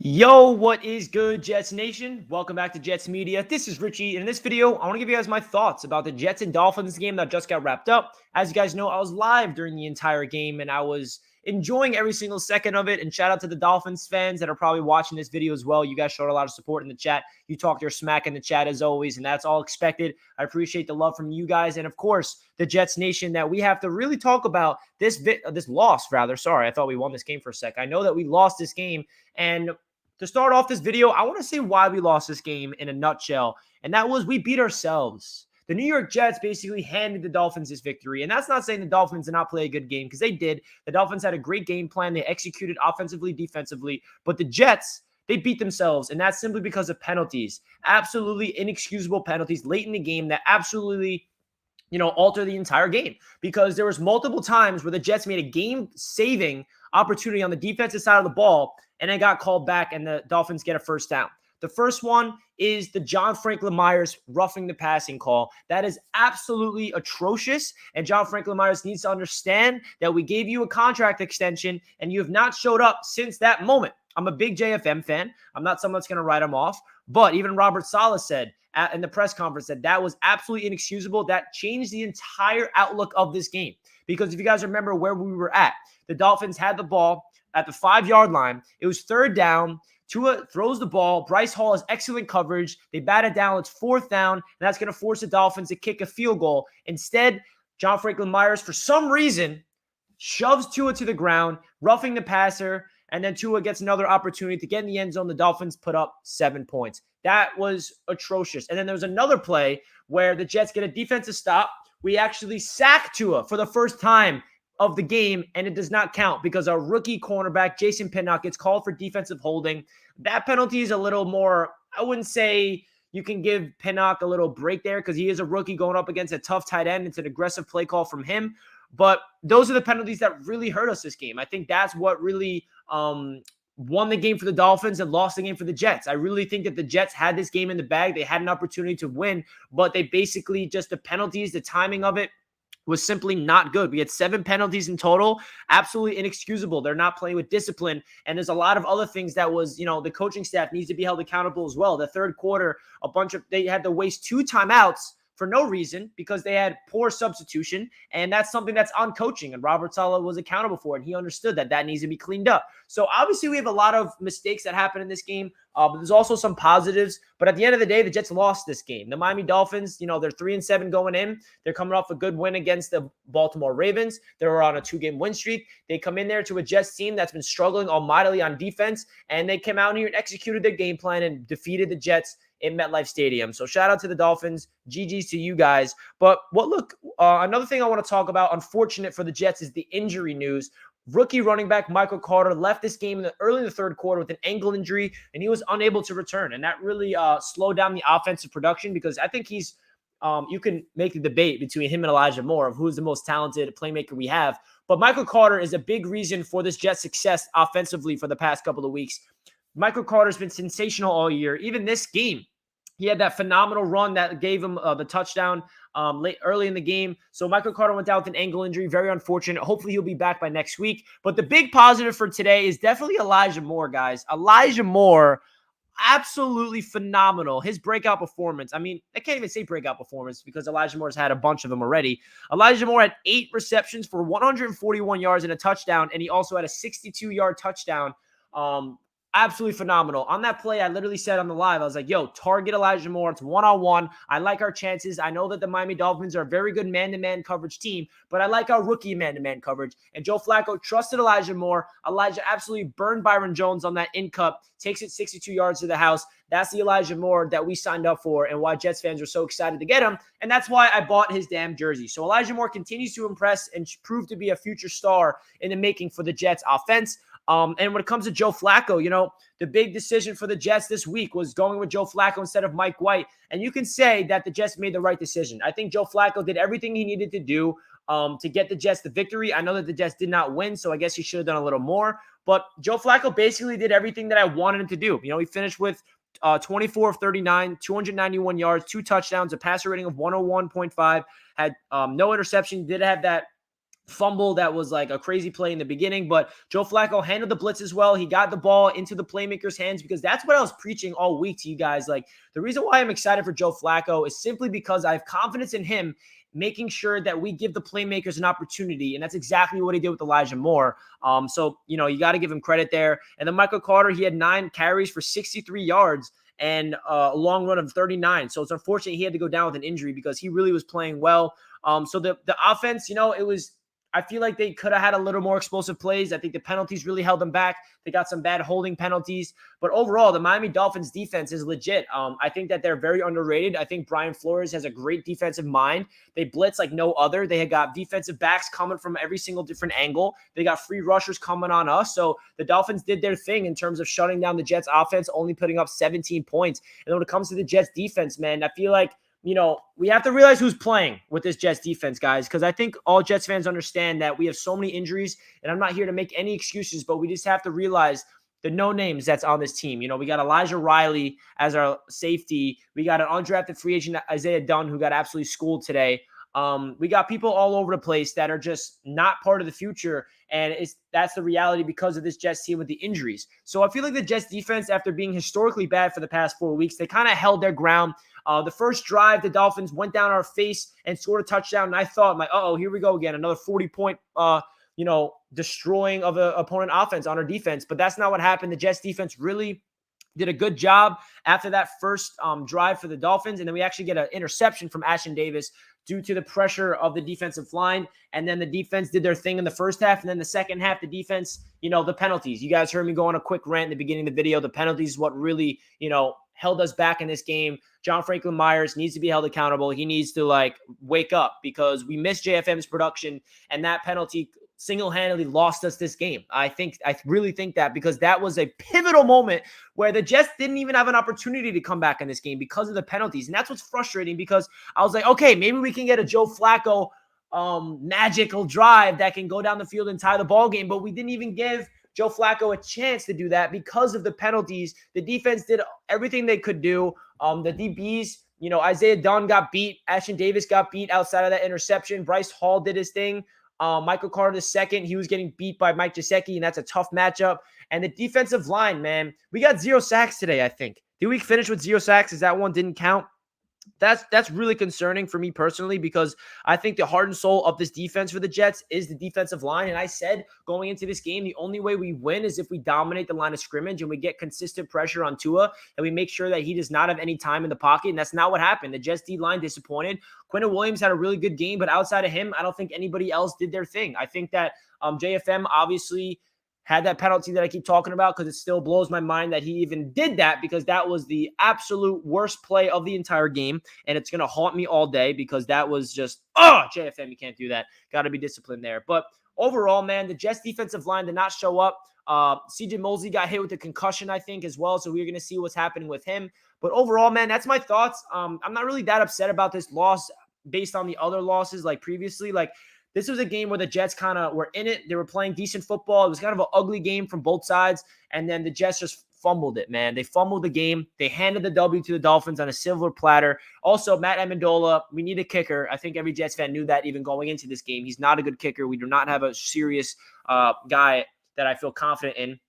Yo, what is good, Jets Nation? Welcome back to Jets Media. This is Richie, and in this video, I want to give you guys my thoughts about the Jets and Dolphins game that just got wrapped up. As you guys know, I was live during the entire game, and I was enjoying every single second of it. And shout out to the Dolphins fans that are probably watching this video as well. You guys showed a lot of support in the chat. You talked your smack in the chat as always, and that's all expected. I appreciate the love from you guys, and of course, the Jets Nation that we have to really talk about this loss, rather. Sorry, I thought we won this game for a sec. I know that we lost this game, and to start off this video, I want to say why we lost this game in a nutshell, and that was we beat ourselves. The New York Jets basically handed the Dolphins this victory, and that's not saying the Dolphins did not play a good game, because they did. The Dolphins had a great game plan. They executed offensively, defensively, but the Jets, they beat themselves, and that's simply because of penalties. Absolutely inexcusable penalties late in the game that absolutely alter the entire game, because there was multiple times where the Jets made a game-saving opportunity on the defensive side of the ball, and it got called back, and the Dolphins get a first down. The first one is the John Franklin Myers roughing the passing call. That is absolutely atrocious, and John Franklin Myers needs to understand that we gave you a contract extension, and you have not showed up since that moment. I'm a big JFM fan. I'm not someone that's going to write him off, but even Robert Saleh said in the press conference that was absolutely inexcusable. That changed the entire outlook of this game, because if you guys remember where we were at, the Dolphins had the ball at the 5-yard line. It was third down. Tua throws the ball. Bryce Hall has excellent coverage. They bat it down. It's fourth down, and that's going to force the Dolphins to kick a field goal. Instead, John Franklin Myers, for some reason, shoves Tua to the ground, roughing the passer, and then Tua gets another opportunity to get in the end zone. The Dolphins put up 7 points. That was atrocious. And then there was another play where the Jets get a defensive stop. We actually sack Tua for the first time of the game, and it does not count because our rookie cornerback, Jason Pinnock, gets called for defensive holding. That penalty is a little more, I wouldn't say you can give Pinnock a little break there, because he is a rookie going up against a tough tight end. It's an aggressive play call from him. But those are the penalties that really hurt us this game. I think that's what really won the game for the Dolphins and lost the game for the Jets. I really think that the Jets had this game in the bag. They had an opportunity to win, but they basically just the penalties, the timing of it was simply not good. We had 7 penalties in total, absolutely inexcusable. They're not playing with discipline, and there's a lot of other things that was, the coaching staff needs to be held accountable as well. The third quarter, they had to waste 2 timeouts for no reason, because they had poor substitution, and that's something that's on coaching, and Robert Saleh was accountable for it, and he understood that needs to be cleaned up. So obviously we have a lot of mistakes that happen in this game, but there's also some positives. But at the end of the day, the Jets lost this game. The Miami Dolphins, they're 3-7 going in. They're coming off a good win against the Baltimore Ravens. They were on a 2-game win streak. They come in there to a Jets team that's been struggling almightily on defense, and they came out here and executed their game plan and defeated the Jets in MetLife Stadium. So shout out to the Dolphins. GG's to you guys. But another thing I want to talk about, unfortunate for the Jets, is the injury news. Rookie running back Michael Carter left this game early in the third quarter with an ankle injury, and he was unable to return. And that really slowed down the offensive production, because I think he's you can make the debate between him and Elijah Moore of who's the most talented playmaker we have. But Michael Carter is a big reason for this Jets success offensively for the past couple of weeks. Michael Carter's been sensational all year. Even this game, he had that phenomenal run that gave him the touchdown early in the game. So Michael Carter went down with an ankle injury. Very unfortunate. Hopefully he'll be back by next week. But the big positive for today is definitely Elijah Moore, guys. Elijah Moore, absolutely phenomenal. His breakout performance. I mean, I can't even say breakout performance, because Elijah Moore's had a bunch of them already. Elijah Moore had 8 receptions for 141 yards and a touchdown, and he also had a 62-yard touchdown. Absolutely phenomenal. On that play, I literally said on the live, I was like, yo, target Elijah Moore. It's one-on-one. I like our chances. I know that the Miami Dolphins are a very good man-to-man coverage team, but I like our rookie man-to-man coverage. And Joe Flacco trusted Elijah Moore. Elijah absolutely burned Byron Jones on that in-cup, takes it 62 yards to the house. That's the Elijah Moore that we signed up for, and why Jets fans were so excited to get him. And that's why I bought his damn jersey. So Elijah Moore continues to impress and prove to be a future star in the making for the Jets offense. And when it comes to Joe Flacco, the big decision for the Jets this week was going with Joe Flacco instead of Mike White. And you can say that the Jets made the right decision. I think Joe Flacco did everything he needed to do to get the Jets the victory. I know that the Jets did not win, so I guess he should have done a little more. But Joe Flacco basically did everything that I wanted him to do. He finished with 24 of 39, 291 yards, 2 touchdowns, a passer rating of 101.5, had no interception, did have that fumble that was like a crazy play in the beginning, but Joe Flacco handled the blitz as well. He got the ball into the playmakers' hands, because that's what I was preaching all week to you guys. Like, the reason why I'm excited for Joe Flacco is simply because I have confidence in him making sure that we give the playmakers an opportunity, and that's exactly what he did with Elijah Moore. So, you got to give him credit there. And then Michael Carter, he had 9 carries for 63 yards and a long run of 39. So it's unfortunate he had to go down with an injury, because he really was playing well. So the offense, I feel like they could have had a little more explosive plays. I think the penalties really held them back. They got some bad holding penalties. But overall, the Miami Dolphins defense is legit. I think that they're very underrated. I think Brian Flores has a great defensive mind. They blitz like no other. They had got defensive backs coming from every single different angle. They got free rushers coming on us. So the Dolphins did their thing in terms of shutting down the Jets offense, only putting up 17 points. And when it comes to the Jets defense, man, I feel like we have to realize who's playing with this Jets defense, guys, because I think all Jets fans understand that we have so many injuries, and I'm not here to make any excuses, but we just have to realize the no names that's on this team. We got Elijah Riley as our safety. We got an undrafted free agent, Isaiah Dunn, who got absolutely schooled today. We got people all over the place that are just not part of the future, and that's the reality because of this Jets team with the injuries. So I feel like the Jets defense, after being historically bad for the past 4 weeks, they kind of held their ground. The first drive, the Dolphins went down our face and scored a touchdown, and I thought, here we go again, another 40-point, destroying of the opponent offense on our defense. But that's not what happened. The Jets defense really did a good job after that first drive for the Dolphins, and then we actually get an interception from Ashtyn Davis due to the pressure of the defensive line. And then the defense did their thing in the first half, and then the second half, the defense, the penalties. You guys heard me go on a quick rant in the beginning of the video. The penalties is what really, held us back in this game. John Franklin Myers needs to be held accountable. He needs to wake up, because we missed JFM's production, and that penalty single-handedly lost us this game. I really think that, because that was a pivotal moment where the Jets didn't even have an opportunity to come back in this game because of the penalties. And that's what's frustrating, because I was like, okay, maybe we can get a Joe Flacco magical drive that can go down the field and tie the ball game, but we didn't even give Joe Flacco a chance to do that because of the penalties. The defense did everything they could do. The DBs, Isaiah Dunn got beat. Ashtyn Davis got beat outside of that interception. Bryce Hall did his thing. Michael Carter II, he was getting beat by Mike Gesicki, and that's a tough matchup. And the defensive line, man, we got 0 sacks today, I think. Did we finish with 0 sacks? Is that one didn't count? That's really concerning for me personally, because I think the heart and soul of this defense for the Jets is the defensive line. And I said going into this game, the only way we win is if we dominate the line of scrimmage and we get consistent pressure on Tua, and we make sure that he does not have any time in the pocket. And that's not what happened. The Jets D-line disappointed. Quentin Williams had a really good game, but outside of him, I don't think anybody else did their thing. I think that JFM obviously had that penalty that I keep talking about, because it still blows my mind that he even did that, because that was the absolute worst play of the entire game. And it's going to haunt me all day, because that was just, JFM, you can't do that. Got to be disciplined there. But overall, man, the Jets defensive line did not show up. CJ Mosley got hit with a concussion, I think, as well. So we're going to see what's happening with him. But overall, man, that's my thoughts. I'm not really that upset about this loss based on the other losses like previously. This was a game where the Jets kind of were in it. They were playing decent football. It was kind of an ugly game from both sides. And then the Jets just fumbled it, man. They fumbled the game. They handed the W to the Dolphins on a silver platter. Also, Matt Amendola, we need a kicker. I think every Jets fan knew that even going into this game. He's not a good kicker. We do not have a serious guy that I feel confident in.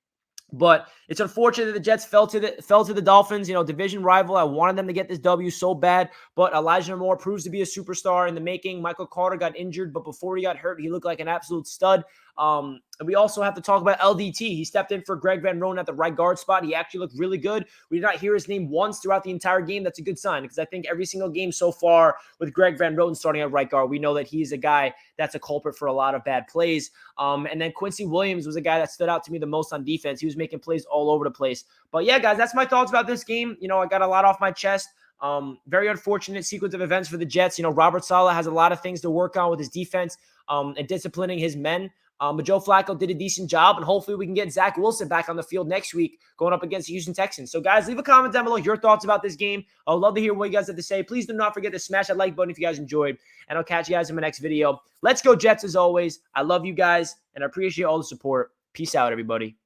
But it's unfortunate that the Jets fell to the Dolphins, division rival. I wanted them to get this W so bad, but Elijah Moore proves to be a superstar in the making. Michael Carter got injured, but before he got hurt, he looked like an absolute stud. And we also have to talk about LDT. He stepped in for Greg Van Roten at the right guard spot. He actually looked really good. We did not hear his name once throughout the entire game. That's a good sign, because I think every single game so far with Greg Van Roten starting at right guard, we know that he's a guy that's a culprit for a lot of bad plays. And then Quincy Williams was a guy that stood out to me the most on defense. He was making plays all over the place. But yeah, guys, that's my thoughts about this game. I got a lot off my chest. Very unfortunate sequence of events for the Jets. Robert Saleh has a lot of things to work on with his defense and disciplining his men. But Joe Flacco did a decent job, and hopefully we can get Zach Wilson back on the field next week going up against the Houston Texans. So, guys, leave a comment down below your thoughts about this game. I would love to hear what you guys have to say. Please do not forget to smash that like button if you guys enjoyed, and I'll catch you guys in my next video. Let's go Jets as always. I love you guys, and I appreciate all the support. Peace out, everybody.